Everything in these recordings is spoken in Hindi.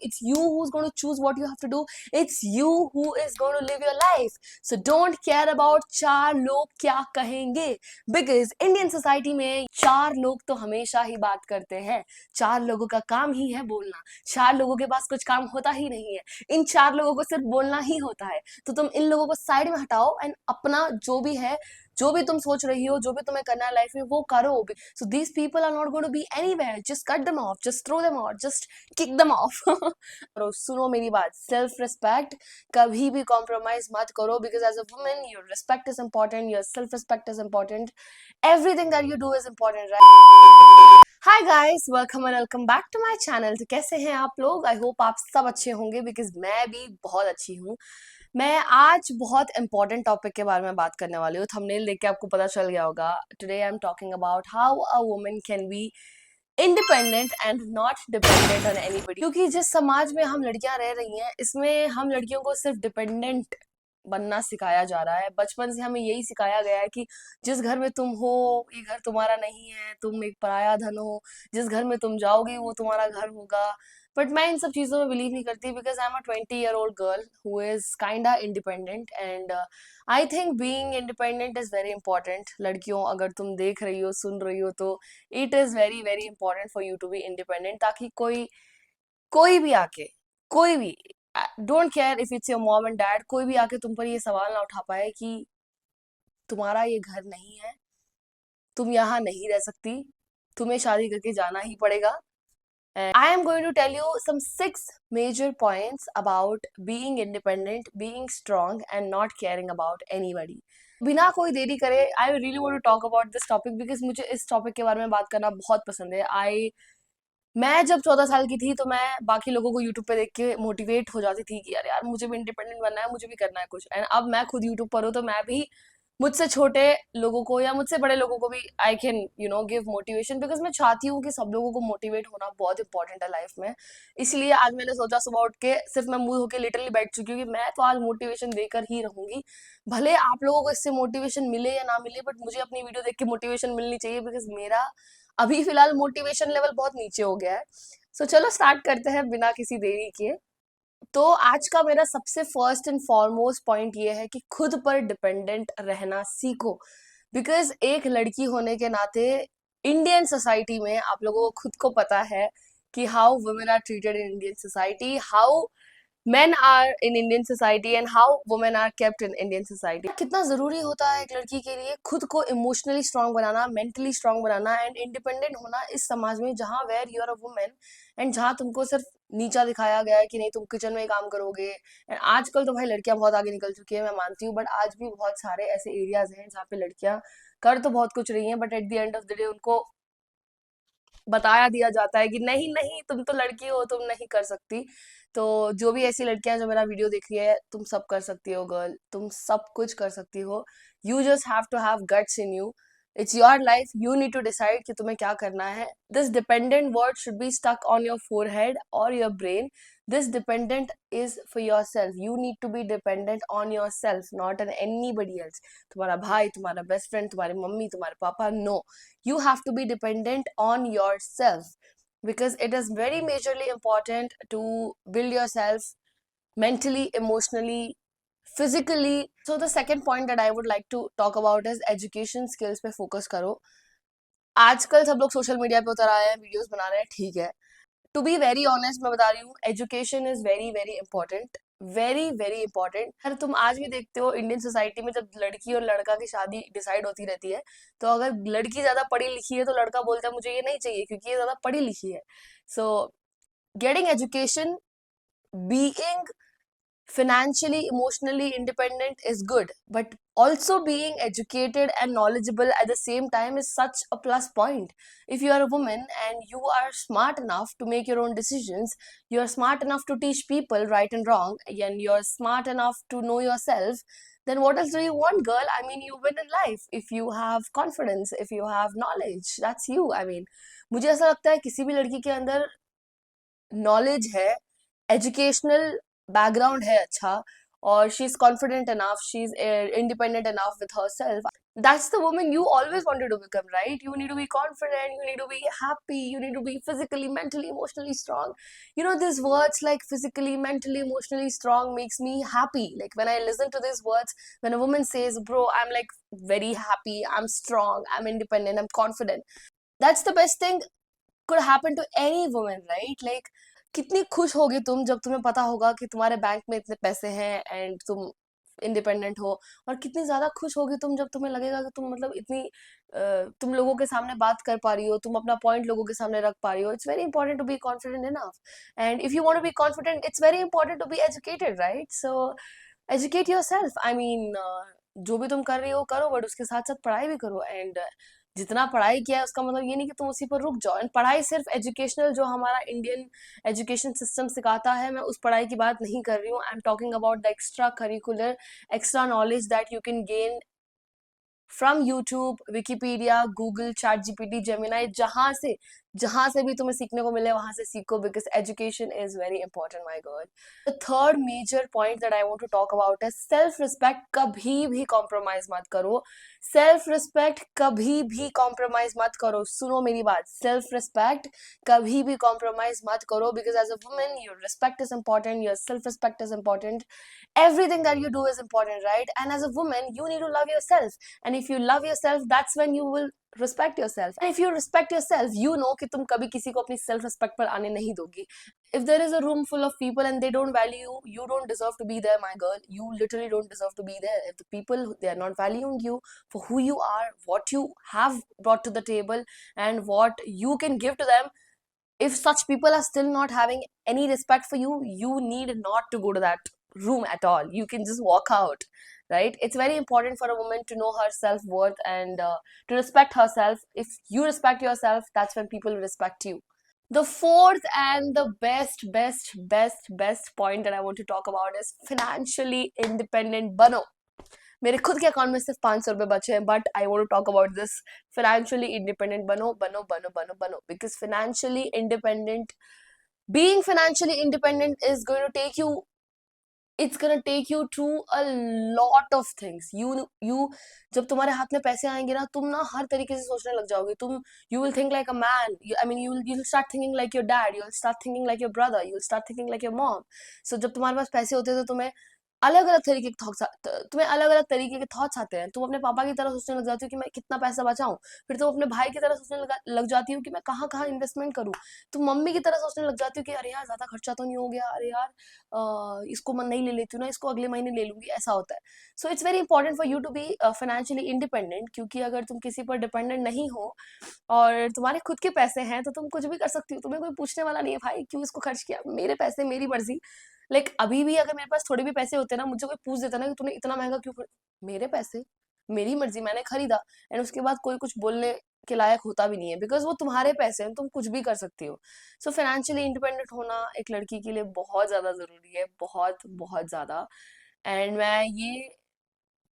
It's you who's going to choose what you have to do. It's you who is going to live your life. So don't care about चार लोग क्या कहेंगे, because इंडियन सोसाइटी में चार लोग तो हमेशा ही बात करते हैं. चार लोगों का काम ही है बोलना. चार लोगों के पास कुछ काम होता ही नहीं है. इन चार लोगों को सिर्फ बोलना ही होता है. तो तुम इन लोगों को साइड में हटाओ एंड अपना जो भी है, जो भी तुम सोच रही हो, जो भी तुम्हें करना है लाइफ में, वो करो. So these people are not going to be anywhere. Just cut them off, just throw them out, just kick them off. और सुनो मेरी बात, सेल्फ रिस्पेक्ट कभी भी कॉम्प्रोमाइज मत करो, because as a women your respect is important, your self respect is important, everything that you do is important, right? Hi guys, welcome and welcome back to my channel. तो कैसे हैं आप लोग? आई होप आप सब अच्छे होंगे, बिकॉज मैं भी बहुत अच्छी हूँ. मैं आज बहुत इंपॉर्टेंट टॉपिक के बारे में बात करने वाली हूँ. थंबनेल देख के आपको पता चल गया होगा. Today I am talking about how a woman can be independent and not dependent on anybody. क्योंकि जिस समाज में हम लड़कियां रह रही हैं, इसमें हम लड़कियों को सिर्फ डिपेंडेंट बनना सिखाया जा रहा है. बचपन से हमें यही सिखाया गया है कि जिस घर में तुम हो, ये घर तुम्हारा नहीं है, तुम एक पराया धन हो. जिस घर में तुम जाओगी वो तुम्हारा घर होगा. बट मैं इन सब चीज़ों में बिलीव नहीं करती, because I am a 20-year-old girl who is kinda independent. And I think being independent is very important. लड़कियों, अगर तुम देख रही हो, सुन रही हो, तो it is very very important for you to be independent. ताकि कोई कोई भी आके, कोई भी, don't care if it's your mom and dad, कोई भी आके तुम पर ये सवाल ना उठा पाए कि तुम्हारा ये घर नहीं है, तुम यहाँ नहीं रह सकती, तुम्हें शादी करके जाना ही पड़ेगा. I am going to tell you some 6 major points about being independent, being strong and not caring about anybody. बिना कोई देरी करे, I really want to talk about this topic because मुझे इस टॉपिक के बारे में बात करना बहुत पसंद है. मैं जब 14 साल की थी तो मैं बाकी लोगों को यूट्यूब पे देख के मोटिवेट हो जाती थी कि यार यार मुझे भी इंडिपेंडेंट बनना है, मुझे भी करना है कुछ. एंड अब मैं खुद यूट्यूब पर हूँ, तो मैं भी मुझसे छोटे लोगों को या मुझसे बड़े लोगों को भी I can give motivation, because मैं चाहती हूँ कि सब लोगों को मोटिवेट होना बहुत इंपॉर्टेंट है लाइफ में. इसलिए आज मैंने सोचा सुबह उठ के सिर्फ मैं मुंह होके लिटरली बैठ चुकी हूँ कि मैं तो आज मोटिवेशन देकर ही रहूंगी. भले आप लोगों को इससे मोटिवेशन मिले या ना मिले, बट मुझे अपनी वीडियो देख के मोटिवेशन मिलनी चाहिए, बिकॉज मेरा अभी फिलहाल मोटिवेशन लेवल बहुत नीचे हो गया है. सो चलो स्टार्ट करते हैं बिना किसी देरी के. तो आज का मेरा सबसे फर्स्ट एंड फॉरमोस्ट पॉइंट ये है कि खुद पर डिपेंडेंट रहना सीखो. बिकॉज एक लड़की होने के नाते इंडियन सोसाइटी में आप लोगों को खुद को पता है कि how women are treated in Indian society, how men are in Indian society and how women are kept in Indian society. कितना जरूरी होता है एक लड़की के लिए खुद को इमोशनली स्ट्रांग बनाना, मेंटली स्ट्रांग बनाना एंड इंडिपेंडेंट होना इस समाज में जहाँ where you are a women and जहाँ तुमको सिर्फ नीचा दिखाया गया है कि नहीं तुम किचन में ही काम करोगे. एंड आजकल तो भाई लड़कियां बहुत आगे निकल चुकी है, मैं मानती हूँ, बट आज भी बहुत सारे ऐसे एरियाज हैं जहाँ पे लड़कियां कर तो बहुत कुछ रही हैं, but at the end of the day उनको बताया दिया जाता है कि नहीं नहीं तुम तो लड़की हो, तुम नहीं कर सकती. तो जो भी ऐसी लड़कियां जो मेरा वीडियो देख रही है, तुम सब कर सकती हो गर्ल, तुम सब कुछ कर सकती हो. You just have to have guts in you. It's your life, you need to decide कि तुम्हें क्या करना है. This dependent word should be stuck on your forehead और your brain. This dependent is for your self. You need to be dependent on your self, not on anybody else. तुम्हारा भाई, तुम्हारा बेस्ट फ्रेंड, तुम्हारी मम्मी, तुम्हारे papa, no. You have to be dependent on yourself, because it is very majorly important to build yourself mentally, emotionally, physically. So the second point that I would like to talk about is education skills पे focus करो. आजकल सब लोग सोशल मीडिया पे उतर आए हैं, वीडियोस बना रहे हैं, ठीक है. टू बी वेरी ऑनेस्ट मैं बता रही हूँ, education is very very important, very very important. अगर तुम आज भी देखते हो इंडियन सोसाइटी में, जब लड़की और लड़का की शादी डिसाइड होती रहती है, तो अगर लड़की ज्यादा पढ़ी लिखी है तो लड़का बोलता है मुझे ये नहीं चाहिए क्योंकि ये ज्यादा पढ़ी लिखी है. So getting education, being financially, emotionally independent is good, but also being educated and knowledgeable at the same time is such a plus point. If you are a woman and you are smart enough to make your own decisions, you are smart enough to teach people right and wrong, and you're smart enough to know yourself, then what else do you want, girl? I mean, you win in life if you have confidence, if you have knowledge. That's you. I mean, मुझे ऐसा लगता है किसी भी लड़की के अंदर नॉलेज है, एजुकेशनल बैकग्राउंड है अच्छा, or she's confident enough, she's independent enough with herself. That's the woman you always wanted to become, right? You need to be confident, you need to be happy, you need to be physically, mentally, emotionally strong. You know, these words like physically, mentally, emotionally strong makes me happy. Like when I listen to these words, when a woman says, bro, I'm like very happy, I'm strong, I'm independent, I'm confident. That's the best thing could happen to any woman, right? Like कितनी खुश होगी तुम जब तुम्हें पता होगा कि तुम्हारे बैंक में इतने पैसे हैं एंड तुम इंडिपेंडेंट हो, और कितनी ज्यादा खुश होगी तुम जब तुम्हें लगेगा कि तुम मतलब इतनी तुम लोगों के सामने बात कर पा रही हो, तुम अपना पॉइंट लोगों के सामने रख पा रही हो. It's very important to be confident enough, and if you want to be confident it's very important to be educated, right? So educate yourself. I mean जो भी तुम कर रही हो करो, बट उसके साथ साथ पढ़ाई भी करो. एंड जितना पढ़ाई किया है उसका मतलब ये नहीं कि तुम उसी पर रुक जाओ. एंड पढ़ाई सिर्फ एजुकेशनल जो हमारा इंडियन एजुकेशन सिस्टम सिखाता है, मैं उस पढ़ाई की बात नहीं कर रही हूँ. I am talking about the extra curricular, extra knowledge that you can gain from YouTube, Wikipedia, Google, chat GPT, Gemini, जहां से भी तुम्हें सीखने को मिले वहां से सीखो, because education is very important, my girl. The third major point that I want to talk about है सेल्फ रिस्पेक्ट. कभी भी कॉम्प्रोमाइज मत करो. सेल्फ रिस्पेक्ट कभी भी कॉम्प्रोमाइज मत करो. सुनो मेरी बात, सेल्फ रिस्पेक्ट कभी भी कॉम्प्रोमाइज मत करो, because as a woman your respect is important, your self respect is important, everything that you do is important, right? And as a woman you need to love yourself, and if you love yourself, that's when you will respect yourself. And if you respect yourself, you know कि तुम कभी किसी को अपनी self respect पर आने नहीं दोगी. If there is a room full of people and they don't value you, you don't deserve to be there, my girl. You literally don't deserve to be there. If the people, they are not valuing you for who you are, what you have brought to the table, and what you can give to them, if such people are still not having any respect for you, you need not to go to that room at all. You can just walk out, right? It's very important for a woman to know her self-worth and to respect herself. If you respect yourself, that's when people respect you. The fourth and the best point that I want to talk about is financially independent bano. मेरे खुद के अकाउंट में सिर्फ 500 रुपए बचे हैं, but I want to talk about this. Financially independent बनो बनो बनो बनो बनो, because financially independent, being financially independent is going to take you, it's gonna take you to a lot of things. You जब तुम्हारे हाथ में पैसे आएंगे ना, तुम ना हर तरीके से सोचने लग जाओगे. तुम you will think like a man. I mean you'll start thinking like your dad, you'll start thinking like your brother, you'll start thinking like your mom. So जब तुम्हारे पास पैसे होते हैं तो तुम्हें अलग अलग तरीके के थॉट्स आते हैं. तुम अपने पापा की तरह सोचने लग जाती हो कि मैं कितना पैसा बचाऊं, फिर तुम अपने भाई की तरह सोचने लग जाती हो कि मैं कहाँ कहाँ इन्वेस्टमेंट करूं. तुम मम्मी की तरह सोचने लग जाती हो कि अरे यार ज्यादा खर्चा तो नहीं हो गया, अरे यार इसको मैं नहीं ले लेती हूँ ना, इसको अगले महीने ले लूंगी, ऐसा होता है. So it's very important for you to be financially independent, क्योंकि अगर तुम किसी पर डिपेंडेंट नहीं हो और तुम्हारे खुद के पैसे हैं तो तुम कुछ भी कर सकती हो. तुम्हें कोई पूछने वाला नहीं है, भाई क्यों इसको खर्च किया, मेरे पैसे मेरी मर्जी. लाइक अभी भी अगर मेरे पास थोड़े भी पैसे होते ना, मुझे कोई पूछ देता ना कि तूने इतना महंगा क्यों मेरे पैसे, मेरी मर्जी, मैंने खरीदा. एंड उसके बाद कोई कुछ बोलने के लायक होता भी नहीं है, बिकॉज वो तुम्हारे पैसे हैं, तुम कुछ भी कर सकती हो. सो फाइनेंशियली इंडिपेंडेंट होना एक लड़की के लिए बहुत ज्यादा जरूरी है, बहुत बहुत ज्यादा. एंड मैं ये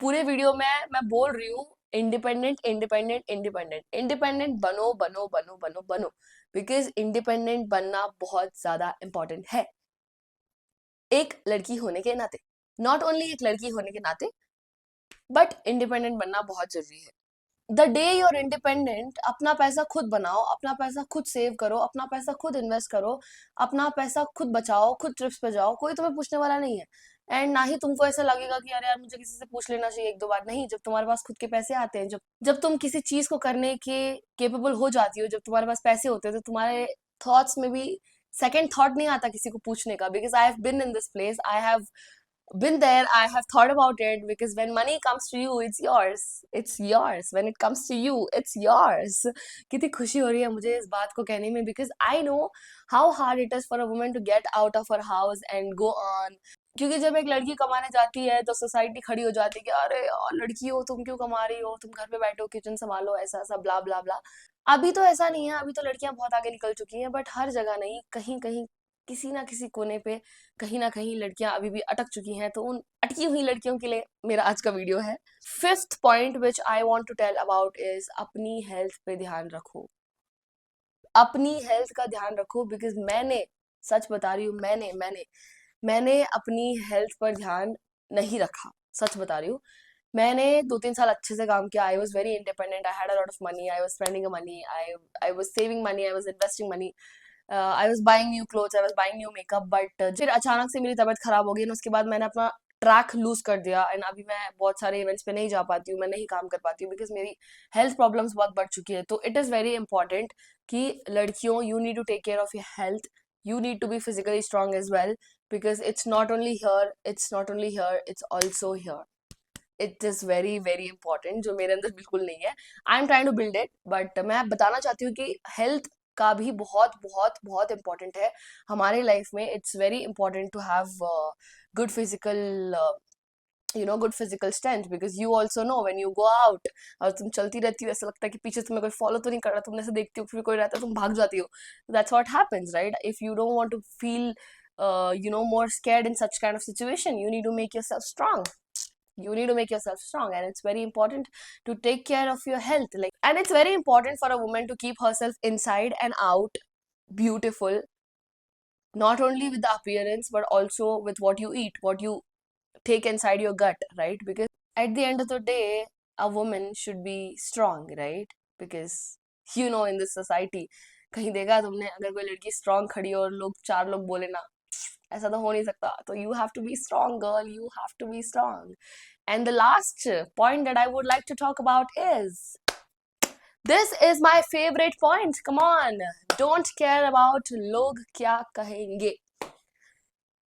पूरे वीडियो में मैं बोल रही हूँ इंडिपेंडेंट इंडिपेंडेंट इंडिपेंडेंट इंडिपेंडेंट बनो बनो बनो बनो बनो, बिकॉज इंडिपेंडेंट बनना बहुत ज्यादा इंपॉर्टेंट है एक लड़की होने के नाते. नॉट ओनली एक लड़की होने के नाते, बट इंडिपेंडेंट बनना बहुत जरूरी है. द डे यूर इंडिपेंडेंट, अपना पैसा खुद बनाओ, अपना पैसा खुद सेव करो, अपना पैसा खुद इन्वेस्ट करो, अपना पैसा खुद बचाओ, खुद ट्रिप्स पे जाओ, कोई तुम्हें पूछने वाला नहीं है. एंड ना ही तुमको ऐसा लगेगा कि अरे यार मुझे किसी से पूछ लेना चाहिए एक दो बार. नहीं, जब तुम्हारे पास खुद के पैसे आते हैं, जब तुम किसी चीज को करने के केपेबल हो जाती हो, जब तुम्हारे पास पैसे होते हैं, तो तुम्हारे थॉट्स में भी सेकंड थॉट नहीं आता किसी को पूछने का. Because I have been in this place, I have been there, I have thought about it, because when money comes to you, it's yours, it's yours. When it comes to you, it's yours. कितनी खुशी हो रही है मुझे इस बात को कहने में, because I know how hard it is for a woman to get out of her house and go on. क्योंकि जब एक लड़की कमाने जाती है तो सोसाइटी खड़ी हो जाती है कि अरे यार लड़की हो, तुम क्यों कमा रही हो, तुम घर पे बैठो, किचन संभालो, ऐसा ऐसा ब्ला ब्ला ब्ला. अभी तो ऐसा नहीं है, अभी तो लड़कियां बहुत आगे निकल चुकी हैं, बट हर जगह नहीं, कहीं कहीं किसी ना किसी कोने पे कहीं ना कहीं लड़कियां अभी भी अटक चुकी हैं. तो उन अटकी हुई लड़कियों के लिए मेरा आज का वीडियो है. Fifth point which I want to tell about is अपनी हेल्थ पे ध्यान रखो. अपनी हेल्थ का ध्यान रखो, बिकॉज मैंने, सच बता रही हूँ, मैंने अपनी हेल्थ पर ध्यान नहीं रखा, सच बता रही हूँ। मैंने 2-3 साल अच्छे से काम किया। I was very independent, I had a lot of money, I was spending money, I was saving money, I was investing money, I was buying new clothes, I was buying new makeup. But फिर अचानक से मेरी तबीयत खराब हो गई और उसके बाद मैंने अपना ट्रैक लूज कर दिया एंड अभी मैं बहुत सारे इवेंट्स पे नहीं जा पाती हूँ, मैं नहीं काम कर पाती हूँ बिकॉज मेरी हेल्थ प्रॉब्लम्स बहुत बढ़ चुकी है। तो इट इज़ वेरी इंपॉर्टेंट कि लड़कियों, you need to take care of your health, you need to be physically strong as well, because it's not only here, it's also here. It is very very important, जो मेरे अंदर बिल्कुल नहीं है। I am trying to build it, but मैं बताना चाहती हूँ कि हेल्थ का भी बहुत बहुत बहुत इंपॉर्टेंट है हमारे लाइफ में। It's very important to have good physical good physical strength, because you also know when you go out और तुम चलती रहती हो, ऐसा लगता है कि पीछे तुम्हें कोई फॉलो तो नहीं कर रहा, तुमने ऐसे देखती हो फिर कोई रहता है तुम भाग जाती हो। That's what happens, right? If you don't want to feel more scared in such kind of situation, you need to make yourself strong. You need to make yourself strong, and it's very important to take care of your health. And it's very important for a woman to keep herself inside and out beautiful, not only with the appearance but also with what you eat, what you take inside your gut, right? Because at the end of the day, a woman should be strong, right? Because in this society, कहीं देखा तुमने अगर कोई लड़की स्ट्रांग खड़ी हो और लोग 4 लोग बोले ना, ऐसा तो हो नहीं सकता। तो you have to be strong, girl, you have to be strong. And the last point that I would like to talk about is, this is my favorite point. Come on, don't care about लोग क्या कहेंगे.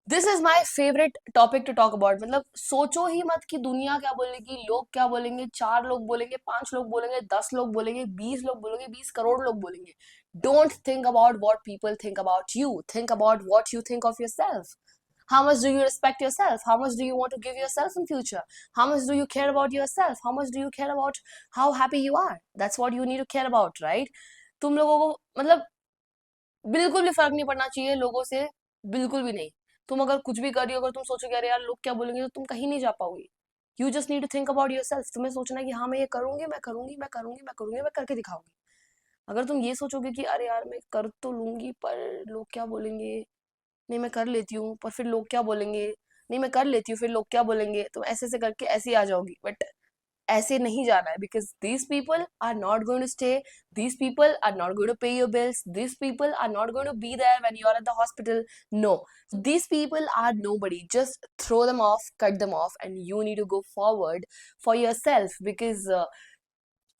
This is my favourite topic to talk about. मतलब सोचो ही मत कि दुनिया क्या बोलेगी, लोग क्या बोलेंगे, 4 लोग बोलेंगे, 5 लोग बोलेंगे, 10 लोग बोलेंगे, 20 लोग बोलेंगे, 20 करोड़ लोग बोलेंगे। Don't think about what people think about you, think about what you think of your self. How much do you respect yourself? How much do you want to give yourself in future? How much do you care about yourself? How much do you care about how happy you are? That's what you need to care about, right? तुम लोगों को मतलब बिल्कुल भी फर्क नहीं पड़ना चाहिए लोगों से, बिल्कुल भी नहीं। तुम अगर कुछ भी कर रही हो, अगर तुम सोचोगे अरे यार लोग क्या बोलेंगे, तो तुम कहीं नहीं जा पाओगे। You just need to think about yourself. तुम्हें सोचना है कि हाँ मैं ये करूंगी, मैं करूंगी, मैं करूंगी, मैं करूंगी, मैं करके दिखाऊंगी। अगर तुम ये सोचोगे कि अरे यार मैं कर तो लूंगी पर लोग क्या बोलेंगे, नहीं मैं कर लेती हूँ पर फिर लोग क्या बोलेंगे, नहीं मैं कर लेती हूँ फिर लोग क्या बोलेंगे, तुम ऐसे ऐसे करके ऐसे ही आ जाओगी। बट ऐसे नहीं जाना है, because these people are not going to stay, these people are not going to pay your bills, these people are not going to be there when you are at the hospital. No, these people are nobody. Just throw them off, cut them off, and you need to go forward for yourself. Because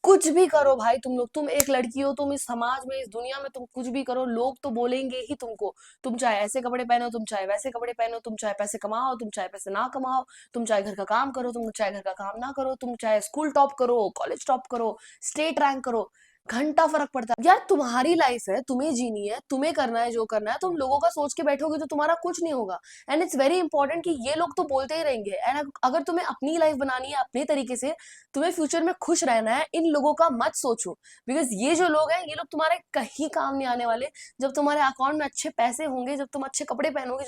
कुछ भी करो भाई, तुम लोग, तुम एक लड़की हो, तुम इस समाज में, इस दुनिया में तुम कुछ भी करो, लोग तो बोलेंगे ही तुमको। तुम चाहे ऐसे कपड़े पहनो, तुम चाहे वैसे कपड़े पहनो, तुम चाहे पैसे कमाओ, तुम चाहे पैसे ना कमाओ, तुम चाहे घर का काम करो, तुम चाहे घर का काम ना करो, तुम चाहे स्कूल टॉप करो, कॉलेज टॉप करो, स्टेट रैंक करो, घंटा फर्क पड़ता है यार। तुम्हारी लाइफ है, तुम्हें जीनी है, तुम्हें करना है जो करना है। तुम लोगों का सोच के बैठोगे तो तुम्हारा कुछ नहीं होगा। एंड इट्स वेरी इंपॉर्टेंट कि ये लोग तो बोलते ही रहेंगे, एंड अगर तुम्हें अपनी लाइफ बनानी है अपने तरीके से, तुम्हें फ्यूचर में खुश रहना है, इन लोगों का मत सोचो। बिकॉज ये जो लोग हैं, ये लोग तुम्हारे कहीं काम नहीं आने वाले। जब तुम्हारे अकाउंट में अच्छे पैसे होंगे, जब तुम अच्छे कपड़े पहनोगे,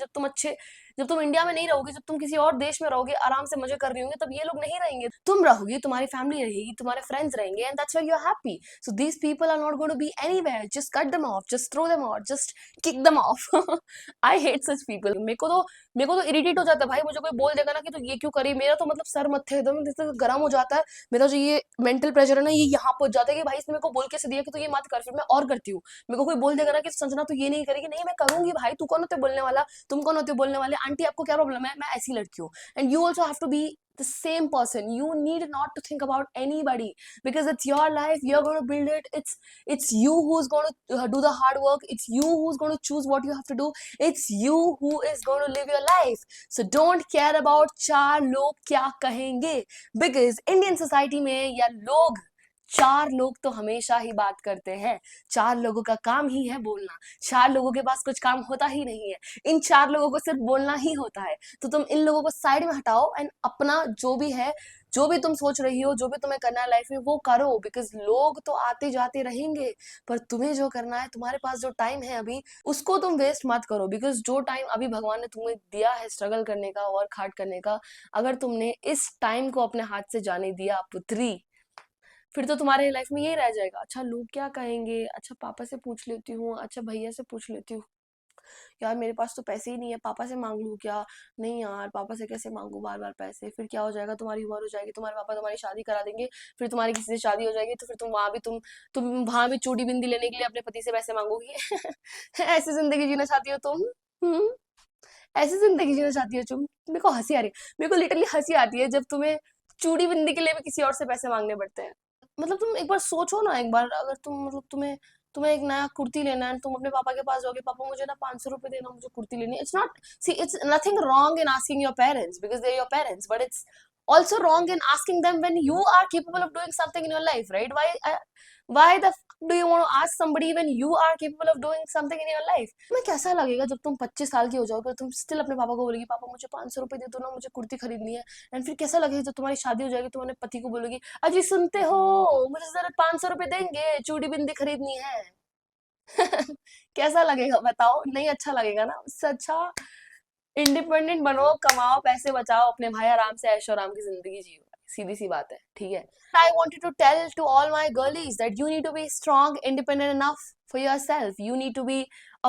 जब तुम इंडिया में नहीं रहोगे, जब तुम किसी और देश में रहोगे, आराम से मजे कर रही होंगे, तब ये लोग नहीं रहेंगे। तुम रहोगी, तुम्हारी फैमिली रहेगी, तुम्हारे फ्रेंड्स रहेंगे, and that's why you are happy. So these people are not going to be anywhere. Just cut them off, just throw them out, just kick them off. I hate such people. मेरे को तो इरिटेट हो जाता है भाई, मुझे कोई बोल देगा ना कि तू ये क्यों करी, मेरा तो मतलब सर मत्थे एकदम जैसे गर्म हो जाता है। मेरा जो ये मेंटल प्रेशर है ना, ये यहाँ पहुंच जाता है कि भाई इसने मेरे को बोल कैसे दिया कि तू ये मत कर, फिर मैं और करती हूँ। मेरे को कोई बोल देगा ना कि संजना तू ये नहीं करेगी, नहीं मैं करूंगी भाई। तू कौन होते बोलने वाला, तुम कौन होते बोलने वाले, आंटी आपको क्या प्रॉब्लम है, मैं ऐसी लड़की हूँ। And you also have to be the same person. You need not to think about anybody, because it's your life, you're going to build it. It's you who's going to do the hard work. It's you who's going to choose what you have to do. It's you who is going to live your life. So don't care about 4 लोग क्या कहेंगे, because Indian society में या लोग, 4 लोग तो हमेशा ही बात करते हैं। 4 लोगों का काम ही है बोलना। 4 लोगों के पास कुछ काम होता ही नहीं है। इन 4 लोगों को सिर्फ बोलना ही होता है। तो तुम इन लोगों को साइड में हटाओ एंड अपना जो भी है, जो भी तुम सोच रही हो, जो भी तुम्हें करना है लाइफ में, वो करो। बिकॉज लोग तो आते जाते रहेंगे, पर तुम्हें जो करना है, तुम्हारे पास जो टाइम है अभी, उसको तुम वेस्ट मत करो। बिकॉज जो टाइम अभी भगवान ने तुम्हें दिया है स्ट्रगल करने का, वर्क हार्ड करने का, अगर तुमने इस टाइम को अपने हाथ से जाने दिया पुत्री, फिर तो तुम्हारे लाइफ में यही रह जाएगा, अच्छा लोग क्या कहेंगे, अच्छा पापा से पूछ लेती हूँ, अच्छा भैया से पूछ लेती हूँ। यार मेरे पास तो पैसे ही नहीं है, पापा से मांग लूँ क्या? नहीं यार, पापा से कैसे मांगू बार बार पैसे, फिर क्या हो जाएगा, तुम्हारी उम्र हो जाएगी, तुम्हारे पापा तुम्हारी शादी करा देंगे, फिर तुम्हारी किसी से शादी हो जाएगी, तो फिर तुम वहां भी चूड़ी बिंदी लेने के लिए अपने पति से पैसे मांगोगी। ऐसी जिंदगी जीना चाहती हो तुम? हम्म? ऐसी जिंदगी जीना चाहती हो तुम? मेरे को हंसी आ रही है, मेरे को लिटरली हंसी आती है जब तुम्हें चूड़ी बिंदी के लिए भी किसी और से पैसे मांगने पड़ते हैं। मतलब तुम एक बार सोचो ना, एक बार अगर तुम मतलब तुम्हें तुम्हें एक नया कुर्ती लेना है, तुम अपने पापा के पास जाओगे, पापा मुझे ना 500 रुपए देना, मुझे कुर्ती लेनी है। It's not, see it's nothing wrong in asking your parents because they are your parents, but it's also wrong in asking them when you are capable of doing something in your life, right? Why the fuck do you want to ask somebody when you are capable of doing something in your life? तुम्हें कैसा लगेगा जब तुम 25 साल की हो जाओगे, तुम स्टिल अपने पापा को बोलोगी, पापा मुझे 500 रुपए दे दो ना, मुझे कुर्ती खरीदनी है। एंड फिर कैसा लगेगा जब तुम्हारी शादी हो जाएगी, तुम अपने पति को बोलोगी, अजी सुनते हो, मुझे जरा 500 रुपए देंगे, चूड़ी बिंदी खरीदनी है। कैसा लगेगा बताओ? नहीं अच्छा लगेगा ना। उससे अच्छा इंडिपेंडेंट बनो, कमाओ, पैसे बचाओ, अपने भाई आराम से ऐशो आराम की जिंदगी जियो। सीधी सी बात है, ठीक है। I wanted to tell to all my girlies that you need to be strong, independent enough for yourself. You need to be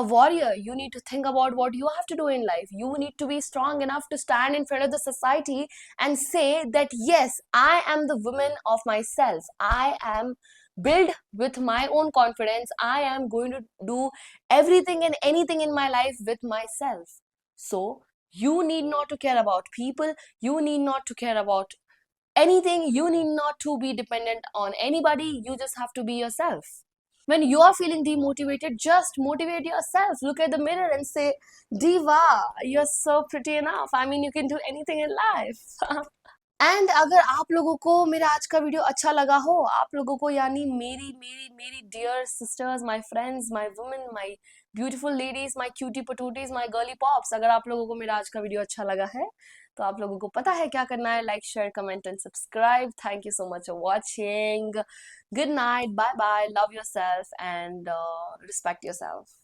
a warrior. You need to think about what you have to do in life. You need to be strong enough to stand in front of the society and say that yes, I am the woman of myself. I am built with my own confidence. I am going to do everything and anything in my life with myself. So you need not to care about people. You need not to care about anything. You need not to be dependent on anybody. You just have to be yourself. When you are feeling demotivated, just motivate yourself. Look at the mirror and say, Diva, you're so pretty enough. I mean, you can do anything in life. And अगर आप लोगों को मेरा आज का वीडियो अच्छा लगा हो, आप लोगों को यानी मेरी मेरी मेरी dear sisters, my friends, my women, my beautiful ladies, my cutie patooties, my girly pops, अगर आप लोगों को मेरा आज का वीडियो अच्छा लगा है तो आप लोगों को पता है क्या करना है, like share comment and subscribe. Thank you so much for watching. Good night, bye bye, love yourself and respect your self.